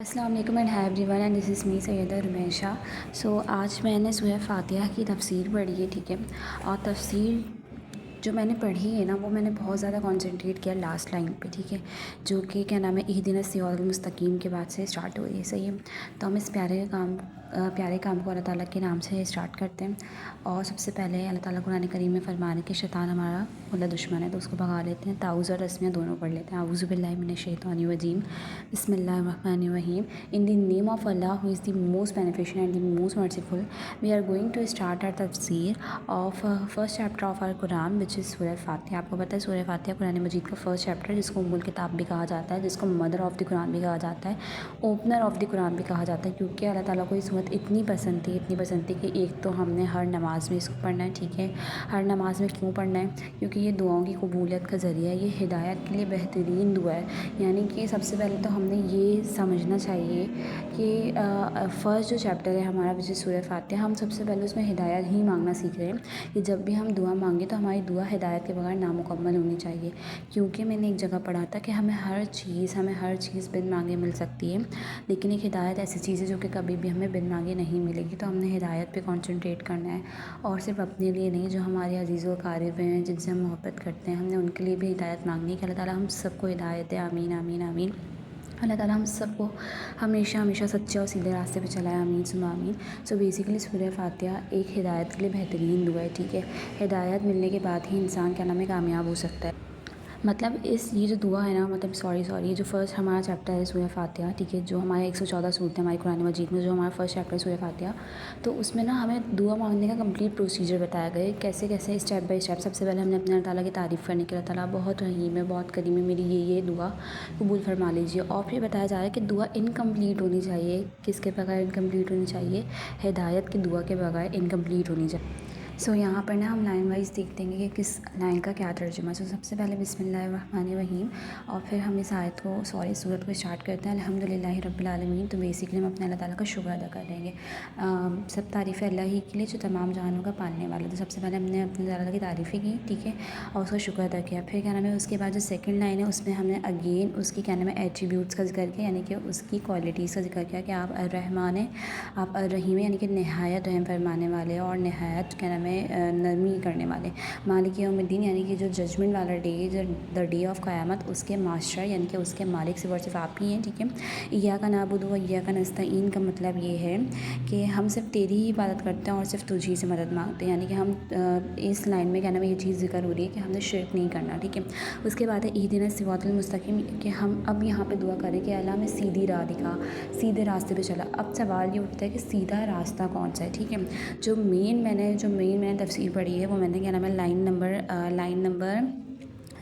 السلام علیکم and hi every and this is me Syeda Rameesha. So آج میں نے سورہ فاتحہ کی تفسیر پڑھی ہے. ٹھیک ہے، اور تفسیر جو میں نے پڑھی ہے نا وہ میں نے بہت زیادہ کانسنٹریٹ کیا لاسٹ لائن پہ. ٹھیک ہے، جو کہ کیا نام ہے اہدنا الصراط المستقیم کے بعد سے اسٹارٹ ہوئی ہے. صحیح ہے، تو ہم اس پیارے کام کو اللہ تعالیٰ کے نام سے اسٹارٹ کرتے ہیں. اور سب سے پہلے اللہ تعالیٰ قرآن کریم میں فرمانے کہ شیطان ہمارا کھلا دشمن ہے، تو اس کو بھگا لیتے ہیں. تعوذ اور تسمیہ دونوں پڑھ لیتے ہیں. اعوذ باللہ من الشیطان الرجیم، بسم اللہ الرحمن الرحیم. In the name of Allah who is the most beneficent and the most merciful, we are going to start our tafsir of first chapter of our Quran, which is سورہ فاتحہ. آپ کو پتہ ہے سورہ فاتحہ قرآن مجید کا فرسٹ چیپٹر، جس کو ام الکتاب بھی کہا جاتا ہے، جس کو مدر آف دی قرآن بھی کہا جاتا ہے، اوپنر آف دی قرآن بھی کہا جاتا ہے. کیونکہ اللہ تعالیٰ کو یہ سورت اتنی پسند تھی کہ ایک تو ہم نے ہر نماز میں اس کو پڑھنا ہے. ٹھیک ہے، ہر نماز میں کیوں پڑھنا ہے؟ کیونکہ یہ دعاؤں کی قبولیت کا ذریعہ ہے، یہ ہدایت کے لیے بہترین دعا ہے. یعنی کہ سب سے پہلے تو ہم نے یہ سمجھنا چاہیے کہ فرسٹ جو چیپٹر ہے ہمارا وچ از سورہ فاتحہ، ہم سب سے پہلے اس میں ہدایت ہی مانگنا سیکھ رہے ہیں کہ جب بھی ہم دعا مانگیں تو ہماری دعا ہدایت کے بغیر نامکمل ہونی چاہیے. کیونکہ میں نے ایک جگہ پڑھا تھا کہ ہمیں ہر چیز بن مانگے مل سکتی ہے، لیکن ایک ہدایت ایسی چیز ہے جو کہ کبھی بھی ہمیں بن مانگے نہیں ملے گی. تو ہم نے ہدایت پہ کانسنٹریٹ کرنا ہے، اور صرف اپنے لیے نہیں، جو ہمارے عزیز و اقارب ہیں جن سے ہم محبت کرتے ہیں، ہم نے ان کے لیے بھی ہدایت مانگنی ہے کہ اللہ تعالیٰ ہم سب کو ہدایت دے. آمین آمین آمین. اللہ تعالیٰ ہم سب کو ہمیشہ سچے اور سیدھے راستے پہ چلائے. آمین ثم آمین. سو بیسیکلی سورہ فاتحہ ایک ہدایت کے لیے بہترین دعا ہے. ٹھیک ہے، ہدایت ملنے کے بعد ہی انسان کیا نام ہے کامیاب ہو سکتا ہے. مطلب یہ جو دعا ہے نا، مطلب سوری یہ جو فرسٹ ہمارا چیپٹر ہے سورہ فاتحہ، ٹھیک ہے، جو ہمارے 114 صورتیں ہماری قرآن مجید میں، جو ہمارا فرسٹ چیپٹر ہے سورہ فاتحہ، تو اس میں نا ہمیں دعا مانگنے کا کمپلیٹ پروسیجر بتایا گیا ہے، کیسے اسٹیپ بائی اسٹیپ. سب سے پہلے ہم نے اپنے اللہ تعالیٰ کی تعریف کرنے کی، اللہ تعالیٰ بہت رحیم ہے، بہت کریم ہے، میری یہ دعا قبول فرما لیجیے. اور پھر بتایا جا رہا ہے کہ دعا انکمپلیٹ ہونی چاہیے. کس کے بغیر انکمپلیٹ ہونی چاہیے؟ ہدایت کی دعا کے بغیر انکمپلیٹ ہونی چاہیے. سو یہاں پر نا ہم لائن وائز دیکھتے ہیں کہ کس لائن کا کیا ترجمہ ہے. سو سب سے پہلے بسم اللہ الرحمن الرحیم، اور پھر ہم اس آیت کو سورت کو اسٹارٹ کرتے ہیں الحمدللہ رب العالمین. تو بیسکلی ہم اپنے اللہ تعالیٰ کا شکر ادا کر رہیں گے. سب تعریفیں اللہ ہی کے لیے جو تمام جہانوں کا پالنے والا. تو سب سے پہلے ہم نے اپنے اللہ تعالیٰ کی تعریفیں کی، ٹھیک ہے، اور اس کا شکر ادا کیا. پھر کیا نام ہے اس کے بعد جو سیکنڈ لائن ہے اس میں ہم نے اگین اس کی کیا نام ہے ایٹریبیوٹس کا ذکر کیا، یعنی کہ اس کی کوالٹیز کا ذکر کیا کہ آپ الرحمن ہیں، آپ الرحیم ہیں، یعنی کہ نہایت رحم فرمانے والے اور نہایت کیا نام ہے نرمی کرنے والے. مالک یوم الدین، یعنی کہ جو ججمنٹ والا ڈے، جو دا ڈے آف قیامت، اس کے ماسٹر یعنی کہ اس کے مالک صرف آپ ہی ہیں. ٹھیک ہے، ایاک نعبد و ایاک نستعین کا مطلب یہ ہے کہ ہم صرف تیری ہی عبادت کرتے ہیں اور صرف تجھی سے مدد مانگتے ہیں. یعنی کہ ہم اس لائن میں کیا نام ہے یہ چیز ذکر ہو رہی ہے کہ ہم نے شرک نہیں کرنا. ٹھیک ہے، اس کے بعد ہے اہدنا الصراط المستقیم، کہ ہم اب یہاں پہ دعا کریں کہ اللہ ہمیں سیدھی راہ دکھا، سیدھے راستے پہ چلا. اب سوال یہ اٹھتا ہے کہ سیدھا راستہ کون سا ہے. ٹھیک ہے، جو مین میں نے تفسیر پڑھی ہے وہ میں نے کیا نام ہے لائن نمبر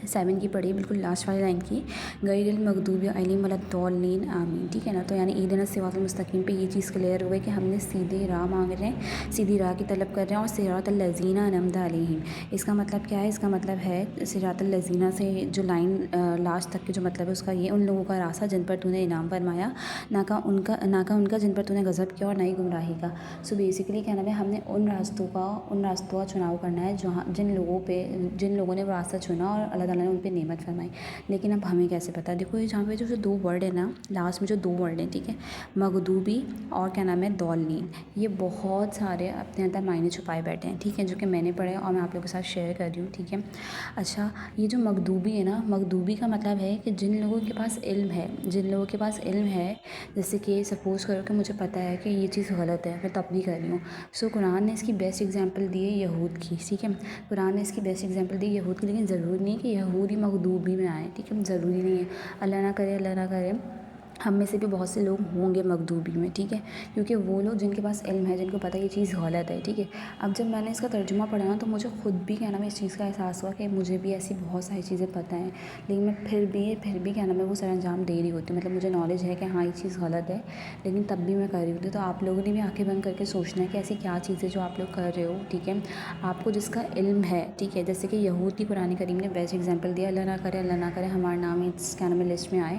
7 کی پڑھی، بالکل لاسٹ والی لائن کی، غیر المغضوب علیہم ولا الضالین آمین. ٹھیک ہے نا، تو یعنی اہدنا الصراط المستقیم پہ یہ چیز کلیئر ہو گئی کہ ہم نے سیدھی راہ مانگ رہے ہیں، سیدھی راہ کی طلب کر رہے ہیں. اور صراط الذین انعمت علیہم، اس کا مطلب کیا ہے؟ اس کا مطلب ہے صراط الذین سے جو لائن لاسٹ تک کے جو مطلب ہے اس کا یہ ان لوگوں کا راستہ جن پر تو نے انعام فرمایا، نہ کہ ان کا جن پر تو نے غضب کیا، اور نہ ہی گمراہی کا. سو بیسیکلی کیا نام ہے ہم نے ان راستوں کا چناؤ کرنا ہے جن لوگوں نے وہ راستہ چنا اور اللہ تعالیٰ نے ان پہ نعمت فرمائی. لیکن اب ہمیں کیسے پتہ؟ دیکھو یہ جہاں پہ جو 2 ورڈ ہے نا، لاسٹ میں جو 2 ورڈ ہیں، ٹھیک ہے، مغضوبی اور کیا نام ہے ضالین، یہ بہت سارے اپنے اندر معنی چھپائے بیٹھے ہیں. ٹھیک ہے، جو کہ میں نے پڑھے اور میں آپ لوگوں کے ساتھ شیئر کر رہی ہوں. ٹھیک ہے، اچھا، یہ جو مغضوبی ہے نا، مغضوبی کا مطلب ہے کہ جن لوگوں کے پاس علم ہے، جیسے کہ سپوز کرو کہ مجھے پتہ ہے کہ یہ چیز غلط ہے، میں تب بھی کر رہی ہوں. سو قرآن نے اس کی بیسٹ ایگزامپل دی ہے یہود کی. ٹھیک ہے، قرآن نے اس کی بیسٹ ایگزامپل دی یہود کی، لیکن ضروری نہیں کہ یہود ہی مغضوبی میں آئیں. ٹھیک ہے، ضروری نہیں ہے، اللہ نہ کرے ہم میں سے بھی بہت سے لوگ ہوں گے مغضوبی میں. ٹھیک ہے، کیونکہ وہ لوگ جن کے پاس علم ہے، جن کو پتہ ہے یہ چیز غلط ہے. ٹھیک ہے، اب جب میں نے اس کا ترجمہ پڑھا نا تو مجھے خود بھی کیا نام ہے اس چیز کا احساس ہوا کہ مجھے بھی ایسی بہت ساری چیزیں پتہ ہیں، لیکن میں پھر بھی کیا نام ہے وہ سر انجام دے رہی ہوتی. مطلب مجھے نالج ہے کہ ہاں یہ چیز غلط ہے، لیکن تب بھی میں کر رہی ہوتی. تو آپ لوگوں نے بھی آنکھیں بند کر کے سوچنا ہے کہ ایسی کیا چیز ہے جو آپ لوگ کر رہے ہو. ٹھیک ہے، آپ کو جس کا علم ہے. ٹھیک ہے، جیسے کہ یہود کی قرآن کریم نے بیسٹ ایگزامپل دیا، اللہ نہ کرے ہمارا نام اس کیا نام ہے لسٹ میں آئے،